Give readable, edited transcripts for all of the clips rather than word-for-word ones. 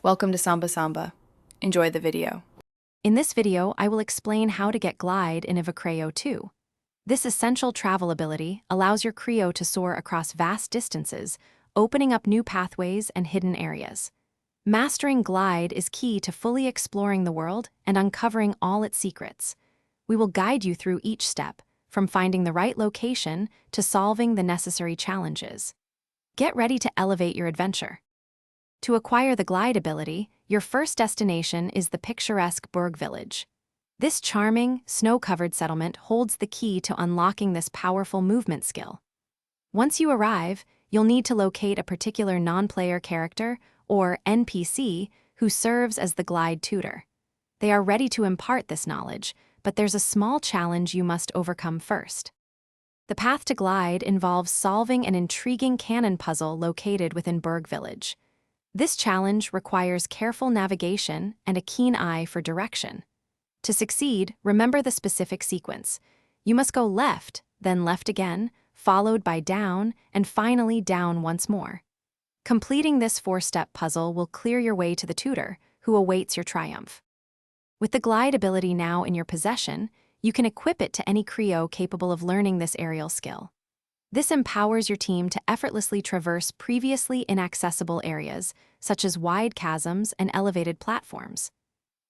Welcome to Samba Samba. Enjoy the video. In this video, I will explain how to get Glide in Evocreo 2. This essential travel ability allows your Creo to soar across vast distances, opening up new pathways and hidden areas. Mastering Glide is key to fully exploring the world and uncovering all its secrets. We will guide you through each step, from finding the right location to solving the necessary challenges. Get ready to elevate your adventure. To acquire the Glide ability, your first destination is the picturesque Berg Village. This charming, snow-covered settlement holds the key to unlocking this powerful movement skill. Once you arrive, you'll need to locate a particular non-player character, or NPC, who serves as the Glide tutor. They are ready to impart this knowledge, but there's a small challenge you must overcome first. The path to Glide involves solving an intriguing cannon puzzle located within Berg Village. This challenge requires careful navigation and a keen eye for direction. To succeed, remember the specific sequence. You must go left, then left again, followed by down, and finally down once more. Completing this four-step puzzle will clear your way to the tutor, who awaits your triumph. With the Glide ability now in your possession, you can equip it to any Creo capable of learning this aerial skill. This empowers your team to effortlessly traverse previously inaccessible areas, such as wide chasms and elevated platforms.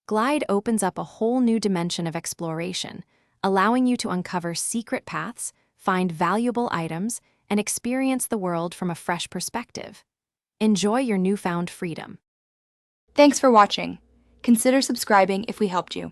Glide opens up a whole new dimension of exploration, allowing you to uncover secret paths, find valuable items, and experience the world from a fresh perspective. Enjoy your newfound freedom. Thanks for watching. Consider subscribing if we helped you.